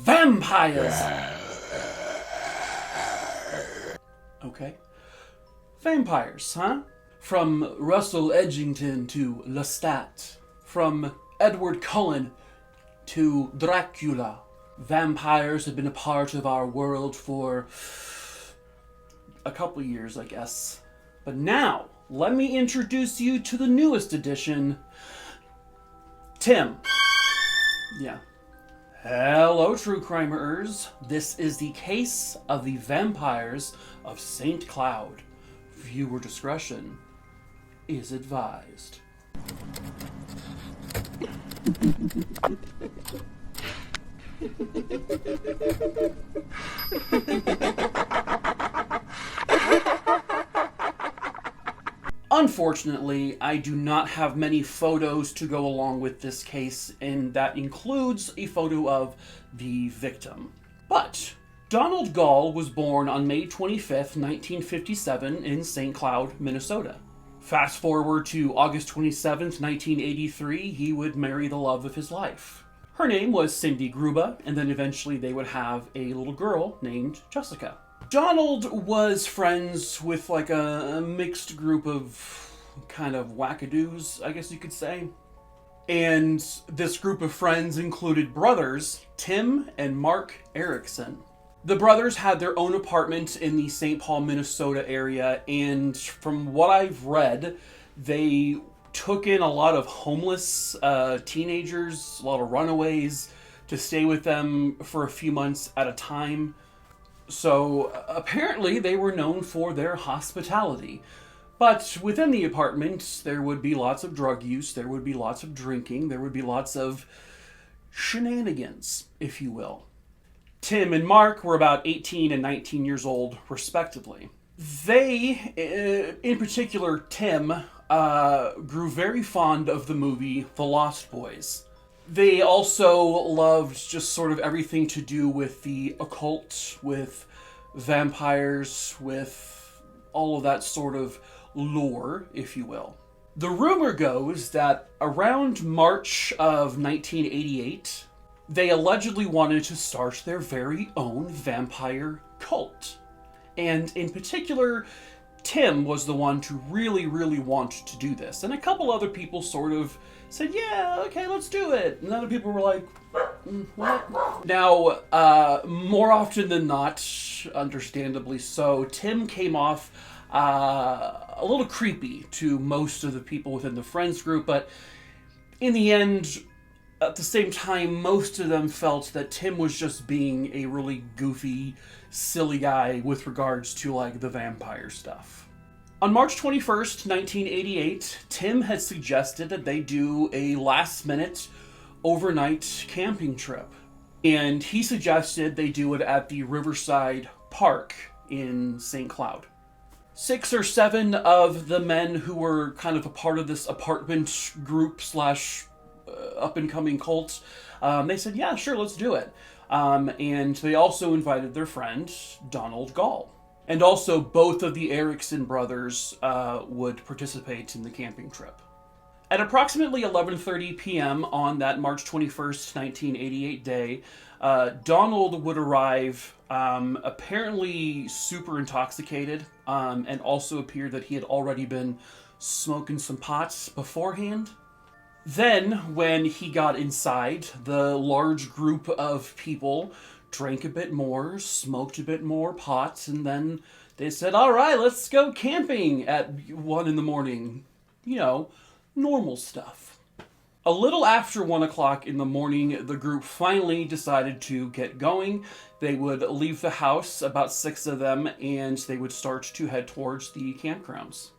Vampires! Okay. Vampires, huh? From Russell Edgington to Lestat. From Edward Cullen to Dracula. Vampires have been a part of our world for a couple years, I guess. But now, let me introduce you to the newest edition, Tim. Yeah. Hello, true crimerers. This is the case of the vampires of St. Cloud. Viewer discretion is advised. Unfortunately, I do not have many photos to go along with this case, and that includes a photo of the victim. But Donald Gall was born on May 25th, 1957 in St. Cloud, Minnesota. Fast forward to August 27th, 1983, he would marry the love of his life. Her name was Cindy Gruba, and then eventually they would have a little girl named Jessica. Donald was friends with like a mixed group of kind of wackadoos, I guess you could say. And this group of friends included brothers, Tim and Mark Erickson. The brothers had their own apartment in the St. Paul, Minnesota area, and from what I've read, they took in a lot of homeless teenagers, a lot of runaways, to stay with them for a few months at a time. So apparently they were known for their hospitality. But within the apartment, there would be lots of drug use, there would be lots of drinking, there would be lots of shenanigans, if you will. Tim and Mark were about 18 and 19 years old, respectively. They, in particular Tim, grew very fond of the movie The Lost Boys. They also loved just sort of everything to do with the occult, with vampires, with all of that sort of lore, if you will. The rumor goes that around March of 1988, they allegedly wanted to start their very own vampire cult. And in particular, Tim was the one to really, really want to do this. And a couple other people sort of said, yeah, okay, let's do it. And other people were like, what? Now, more often than not, understandably so, Tim came off a little creepy to most of the people within the friends group, but in the end, at the same time, most of them felt that Tim was just being a really goofy, silly guy with regards to, like, the vampire stuff. On March 21st, 1988, Tim had suggested that they do a last-minute overnight camping trip. And he suggested they do it at the Riverside Park in St. Cloud. 6 or 7 of the men who were kind of a part of this apartment group / up-and-coming cult, they said, yeah, sure, let's do it. And they also invited their friend, Donald Gall. And also, both of the Erickson brothers would participate in the camping trip. At approximately 11:30 p.m. on that March 21st, 1988 day, Donald would arrive, apparently super intoxicated, and also appeared that he had already been smoking some pots beforehand. Then, when he got inside, the large group of people drank a bit more, smoked a bit more pot, and then they said, all right, let's go camping at 1 a.m. You know, normal stuff. A little after 1 o'clock in the morning, the group finally decided to get going. They would leave the house, about 6 of them, and they would start to head towards the campgrounds.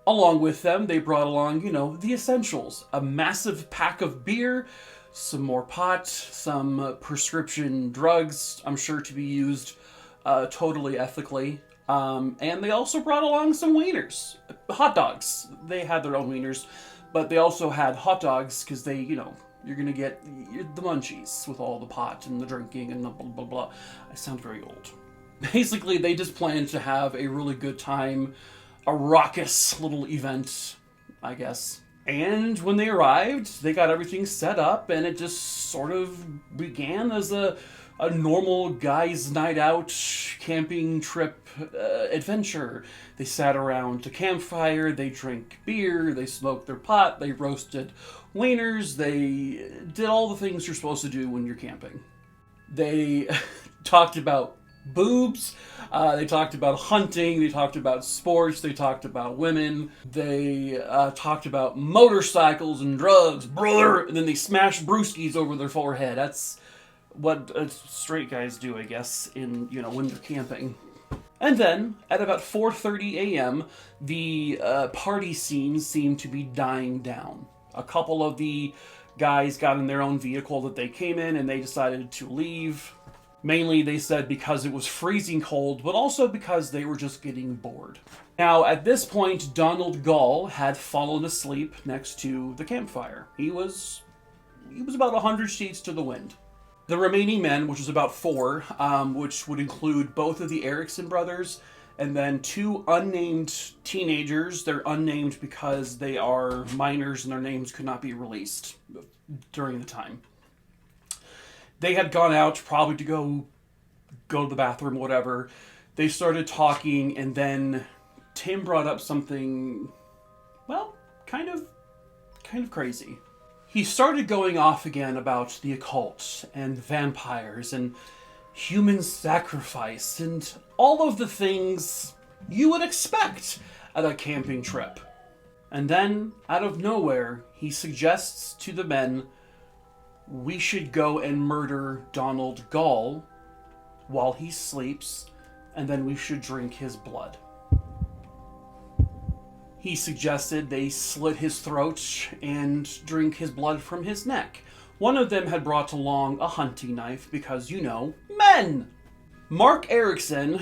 Along with them, they brought along, you know, the essentials. A massive pack of beer, some more pot, some prescription drugs, I'm sure to be used totally ethically. And they also brought along some wieners. Hot dogs. They had their own wieners, but they also had hot dogs because they, you know, you're going to get the munchies with all the pot and the drinking and the blah, blah, blah. I sound very old. Basically, they just planned to have a really good time, a raucous little event, I guess. And when they arrived, they got everything set up, and it just sort of began as a a normal guy's night out camping trip adventure. They sat around a campfire, they drank beer, they smoked their pot, they roasted wieners, they did all the things you're supposed to do when you're camping. They talked about boobs, they talked about hunting, they talked about sports, they talked about women, they talked about motorcycles and drugs, brother, and then they smashed brewskis over their forehead. That's what straight guys do, I guess, in, when they're camping. And then, at about 4:30 a.m., the party scene seemed to be dying down. A couple of the guys got in their own vehicle that they came in, and they decided to leave. Mainly, they said because it was freezing cold, but also because they were just getting bored. Now, at this point, Donald Gall had fallen asleep next to the campfire. He was about 100 sheets to the wind. The remaining men, which was about 4, which would include both of the Erickson brothers, and then 2 unnamed teenagers. They're unnamed because they are minors and their names could not be released during the time. They had gone out probably to go to the bathroom, whatever. They started talking, and then Tim brought up something, well, kind of crazy. He started going off again about the occult and vampires and human sacrifice and all of the things you would expect at a camping trip. And then, out of nowhere, he suggests to the men, we should go and murder Donald Gall while he sleeps, and then we should drink his blood. He suggested they slit his throat and drink his blood from his neck. One of them had brought along a hunting knife because, men! Mark Erickson,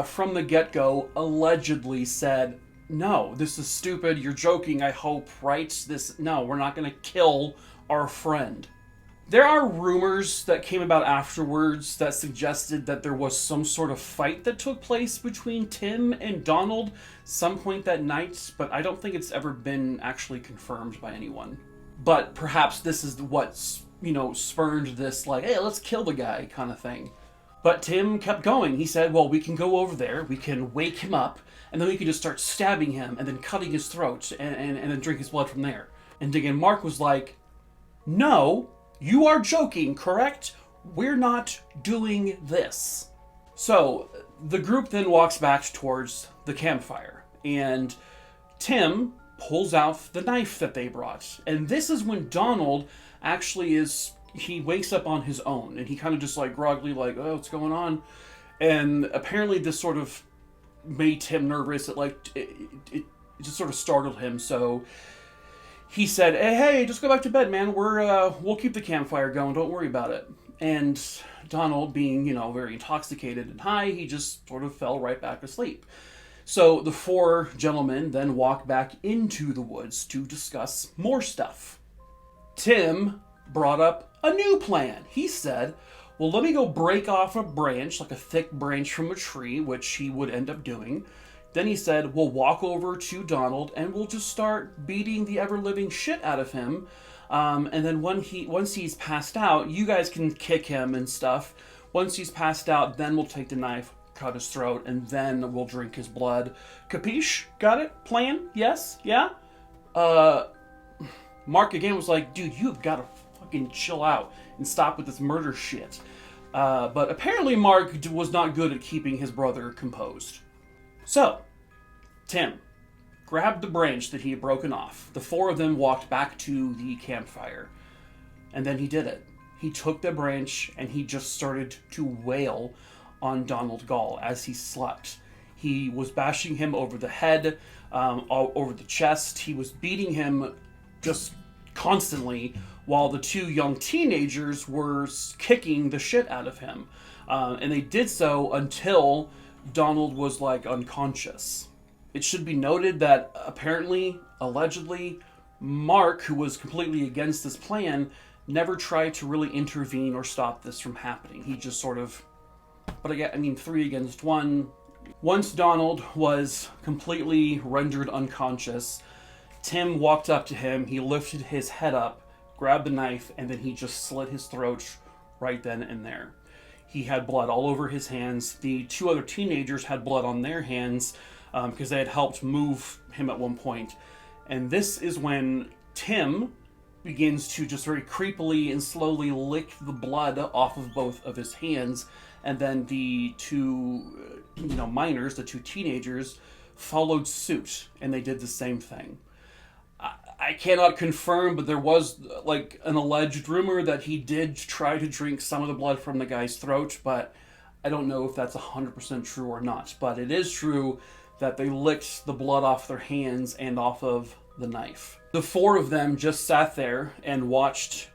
from the get-go, allegedly said, no, this is stupid, you're joking, I hope, right? No, we're not going to kill our friend. There are rumors that came about afterwards that suggested that there was some sort of fight that took place between Tim and Donald some point that night, but I don't think it's ever been actually confirmed by anyone. But perhaps this is what, spurned this, hey, let's kill the guy kind of thing. But Tim kept going. He said, well, we can go over there, we can wake him up, and then we can just start stabbing him and then cutting his throat and then drink his blood from there. And again, Mark was like, no, you are joking, correct? We're not doing this. So, the group then walks back towards the campfire, and Tim pulls out the knife that they brought. And this is when Donald actually he wakes up on his own, and he kind of just groggily oh, what's going on? And apparently this sort of made Tim nervous. It just sort of startled him, so he said, hey, just go back to bed, man. We'll keep the campfire going. Don't worry about it. And Donald, being, very intoxicated and high, he just sort of fell right back asleep. So the 4 gentlemen then walk back into the woods to discuss more stuff. Tim brought up a new plan. He said, well, let me go break off a branch, like a thick branch from a tree, which he would end up doing. Then he said, we'll walk over to Donald and we'll just start beating the ever-living shit out of him. And then once he's passed out, you guys can kick him and stuff. Once he's passed out, then we'll take the knife, cut his throat, and then we'll drink his blood. Capiche? Got it? Plan? Yes? Yeah? Mark again was like, dude, you've got to fucking chill out and stop with this murder shit. But apparently Mark was not good at keeping his brother composed. So, Tim grabbed the branch that he had broken off. The 4 of them walked back to the campfire. And then he did it. He took the branch and he just started to wail on Donald Gall as he slept. He was bashing him over the head, all over the chest. He was beating him just constantly while the 2 young teenagers were kicking the shit out of him. And they did so until Donald was unconscious. It should be noted that apparently, allegedly, Mark, who was completely against this plan, never tried to really intervene or stop this from happening. He just sort of, but again, 3 against 1. Once Donald was completely rendered unconscious, Tim walked up to him, he lifted his head up, grabbed the knife, and then he just slit his throat right then and there. He had blood all over his hands. The two other teenagers had blood on their hands because they had helped move him at one point. And this is when Tim begins to just very creepily and slowly lick the blood off of both of his hands. And then the two, minors, the two teenagers, followed suit, and they did the same thing. I cannot confirm, but there was an alleged rumor that he did try to drink some of the blood from the guy's throat, but I don't know if that's 100% true or not. But it is true that they licked the blood off their hands and off of the knife. The four of them just sat there and watched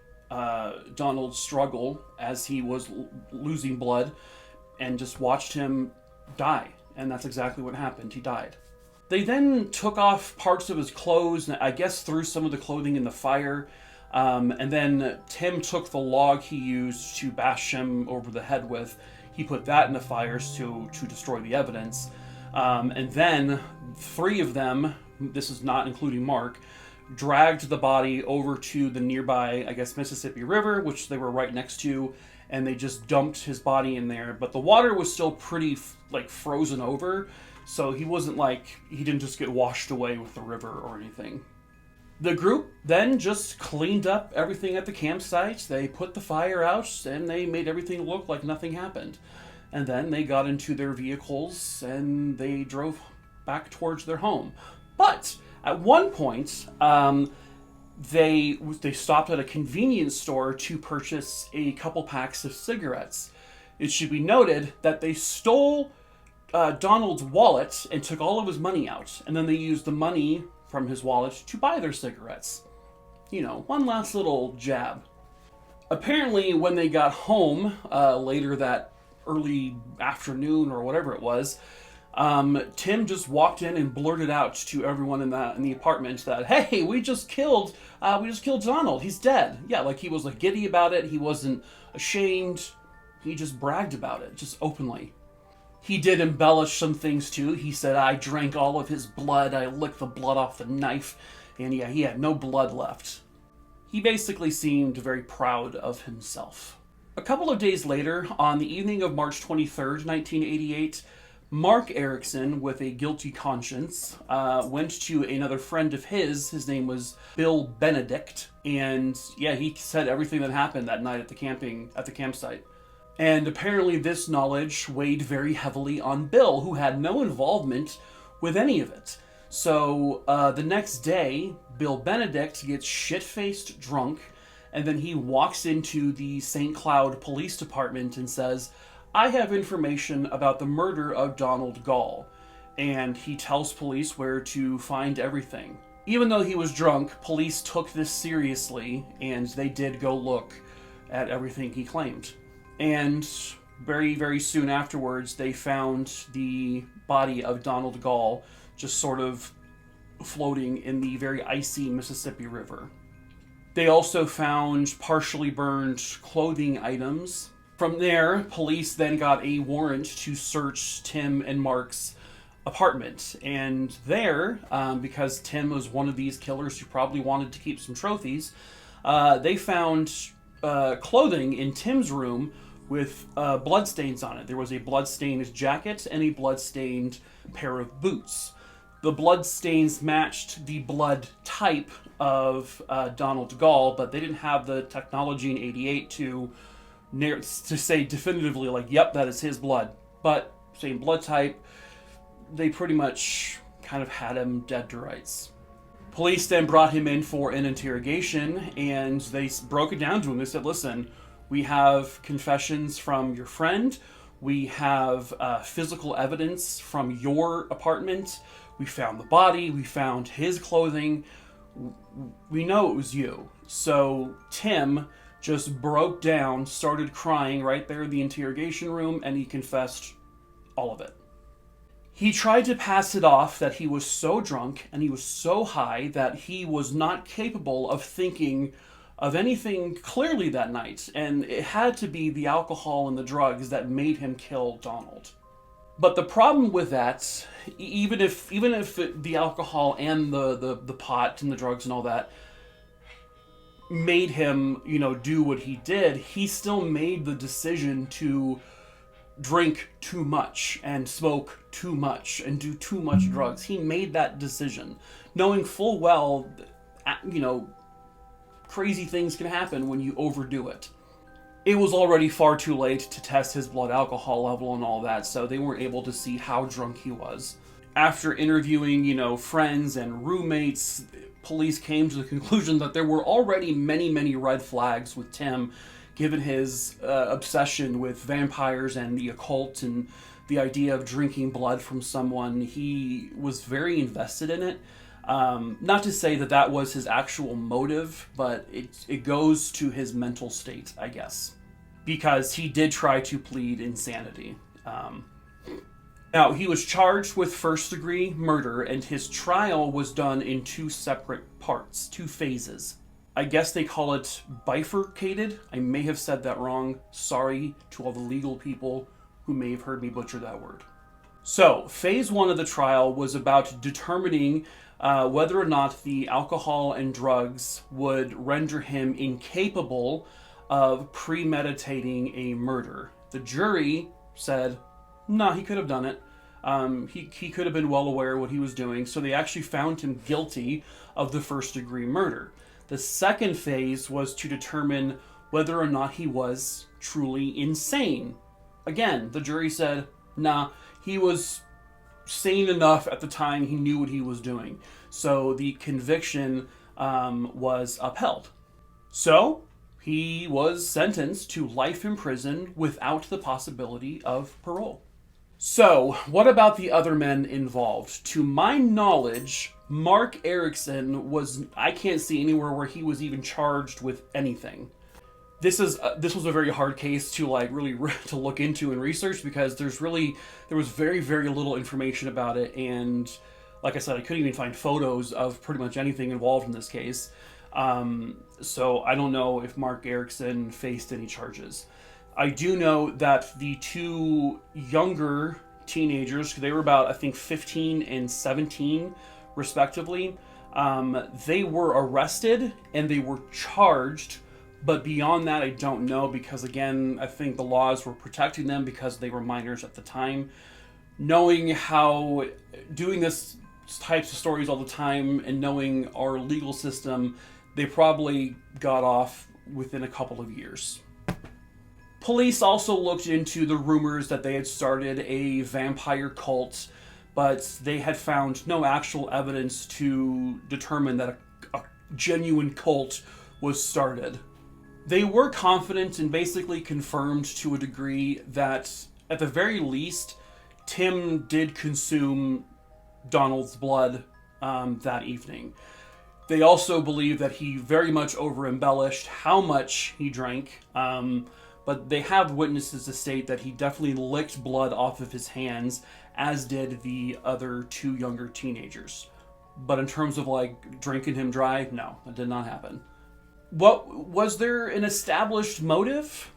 Donald struggle as he was losing blood, and just watched him die. And that's exactly what happened. He died. They then took off parts of his clothes, and I guess threw some of the clothing in the fire. And then Tim took the log he used to bash him over the head with. He put that in the fires to destroy the evidence. And then three of them, this is not including Mark, dragged the body over to the nearby, I guess, Mississippi River, which they were right next to, and they just dumped his body in there. But the water was still pretty, frozen over, so he wasn't he didn't just get washed away with the river or anything. The group then just cleaned up everything at the campsite. They put the fire out, and they made everything look like nothing happened. And then they got into their vehicles, and they drove back towards their home. But at one point, they stopped at a convenience store to purchase a couple packs of cigarettes. It should be noted that they stole Donald's wallet and took all of his money out, and then they used the money from his wallet to buy their cigarettes. One last little jab. Apparently, when they got home later that early afternoon or whatever it was, Tim just walked in and blurted out to everyone in the apartment that, "Hey, we just killed Donald. He's dead." Yeah, he was giddy about it. He wasn't ashamed. He just bragged about it, just openly. He did embellish some things too. He said, "I drank all of his blood. I licked the blood off the knife." And yeah, he had no blood left. He basically seemed very proud of himself. A couple of days later, on the evening of March 23rd, 1988, Mark Erickson, with a guilty conscience, went to another friend of his. His name was Bill Benedict. And yeah, he said everything that happened that night at the campsite. And apparently this knowledge weighed very heavily on Bill, who had no involvement with any of it. So the next day, Bill Benedict gets shit-faced drunk, and then he walks into the St. Cloud Police Department and says, "I have information about the murder of Donald Gall." And he tells police where to find everything. Even though he was drunk, police took this seriously, and they did go look at everything he claimed. And very, very soon afterwards, they found the body of Donald Gall just sort of floating in the very icy Mississippi River. They also found partially burned clothing items. From there, police then got a warrant to search Tim and Mark's apartment. And there, because Tim was one of these killers who probably wanted to keep some trophies, they found clothing in Tim's room with bloodstains on it. There was a bloodstained jacket and a bloodstained pair of boots. The bloodstains matched the blood type of Donald Gall, but they didn't have the technology in '88 to say definitively, yep, that is his blood. But same blood type, they pretty much kind of had him dead to rights. Police then brought him in for an interrogation, and they broke it down to him. They said, "Listen, we have confessions from your friend. We have physical evidence from your apartment. We found the body. We found his clothing. We know it was you." So Tim just broke down, started crying right there in the interrogation room, and he confessed all of it. He tried to pass it off that he was so drunk and he was so high that he was not capable of thinking of anything clearly that night, and it had to be the alcohol and the drugs that made him kill Donald. But the problem with that, even if the alcohol and the pot and the drugs and all that, made him, you know, do what he did, he still made the decision to drink too much and smoke too much and do too much drugs. He made that decision, knowing full well, you know, crazy things can happen when you overdo it. It was already far too late to test his blood alcohol level and all that, so they weren't able to see how drunk he was. After interviewing, you know, friends and roommates, police came to the conclusion that there were already many, many red flags with Tim, given his obsession with vampires and the occult and the idea of drinking blood from someone. He was very invested in it. Not to say that that was his actual motive, but it goes to his mental state, I guess, because he did try to plead insanity. Now, he was charged with first-degree murder, and his trial was done in 2 separate parts, 2 phases. I guess they call it bifurcated. I may have said that wrong. Sorry to all the legal people who may have heard me butcher that word. So, phase 1 of the trial was about determining whether or not the alcohol and drugs would render him incapable of premeditating a murder. The jury said, no, he could have done it. He could have been well aware of what he was doing, so they actually found him guilty of the first-degree murder. The second phase was to determine whether or not he was truly insane. Again, the jury said, nah, he was sane enough at the time, he knew what he was doing. So the conviction was upheld. So he was sentenced to life in prison without the possibility of parole. So, what about the other men involved? To my knowledge, Mark Erickson I can't see anywhere where he was even charged with anything. This was a very hard case to really to look into and research, because there was very, very little information about it, and like I said, I couldn't even find photos of pretty much anything involved in this case. So I don't know if Mark Erickson faced any charges. I do know that the 2 younger teenagers, they were about, I think, 15 and 17, respectively, they were arrested and they were charged, but beyond that, I don't know, because, again, I think the laws were protecting them because they were minors at the time. Knowing how, doing this types of stories all the time and knowing our legal system, they probably got off within a couple of years. Police also looked into the rumors that they had started a vampire cult, but they had found no actual evidence to determine that a genuine cult was started. They were confident and basically confirmed to a degree that, at the very least, Tim did consume Donald's blood that evening. They also believe that he very much over-embellished how much he drank, but they have witnesses to state that he definitely licked blood off of his hands, as did the other 2 younger teenagers. But in terms of drinking him dry, no, that did not happen. Was there an established motive?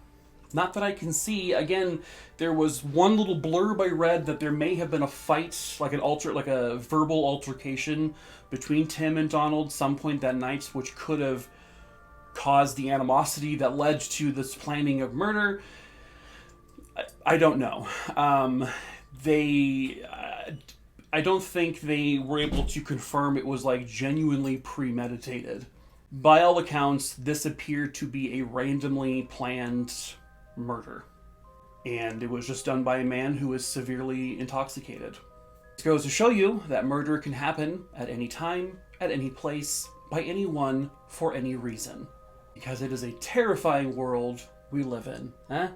Not that I can see. Again, there was one little blurb I read that there may have been a fight, like a verbal altercation between Tim and Donald some point that night, which could have caused the animosity that led to this planning of murder. I don't know. I don't think they were able to confirm it was genuinely premeditated. By all accounts, this appeared to be a randomly planned murder, and it was just done by a man who was severely intoxicated. This goes to show you that murder can happen at any time, at any place, by anyone, for any reason. Because it is a terrifying world we live in. Huh?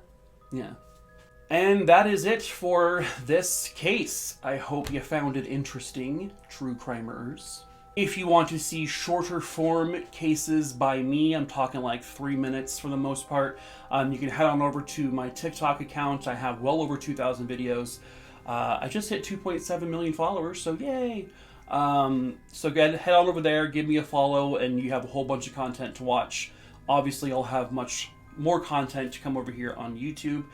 Yeah. And that is it for this case. I hope you found it interesting, true crimerers. If you want to see shorter form cases by me, I'm talking 3 minutes for the most part, you can head on over to my TikTok account. I have well over 2,000 videos. I just hit 2.7 million followers, so yay! So again, head on over there, give me a follow, and you have a whole bunch of content to watch. Obviously, I'll have much more content to come over here on YouTube.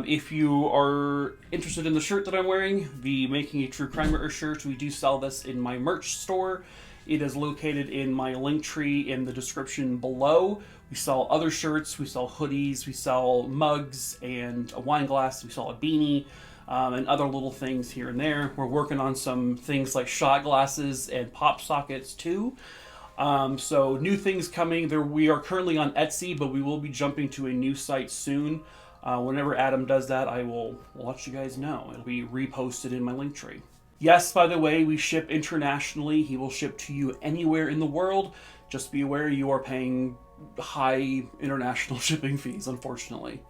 If you are interested in the shirt that I'm wearing, the Making a True Crimerer shirt, we do sell this in my merch store. It is located in my link tree in the description below. We sell other shirts, we sell hoodies, we sell mugs and a wine glass, we sell a beanie, and other little things here and there. We're working on some things like shot glasses and pop sockets too. So new things coming. We are currently on Etsy, but we will be jumping to a new site soon. Whenever Adam does that, I will let you guys know. It'll be reposted in my link tree. Yes, by the way, we ship internationally. He will ship to you anywhere in the world. Just be aware you are paying high international shipping fees, unfortunately.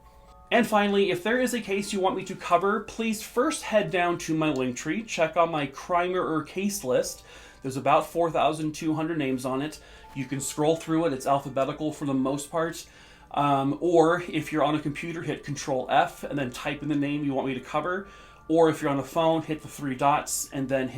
And finally, if there is a case you want me to cover, please first head down to my link tree, check out my crimerer case list. There's about 4,200 names on it. You can scroll through it. It's alphabetical for the most part. Or if you're on a computer, hit Control F and then type in the name you want me to cover. Or if you're on a phone, hit the 3 dots and then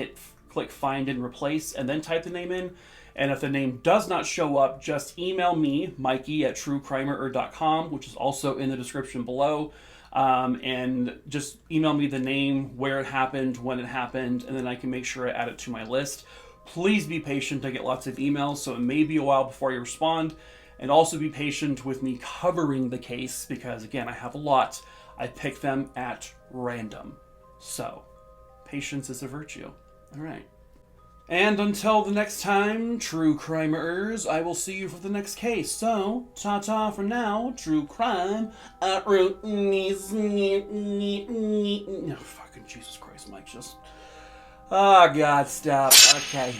click Find and Replace and then type the name in. And if the name does not show up, just email me, Mikey at truecrimerer.com, which is also in the description below. And just email me the name, where it happened, when it happened, and then I can make sure I add it to my list. Please be patient. I get lots of emails, so it may be a while before I respond. And also be patient with me covering the case because, again, I have a lot. I pick them at random. So, patience is a virtue. All right. And until the next time, true crimerers, I will see you for the next case. So, ta-ta for now, true crime. Oh, fucking Jesus Christ, Mike, just... Oh, God, stop. Okay.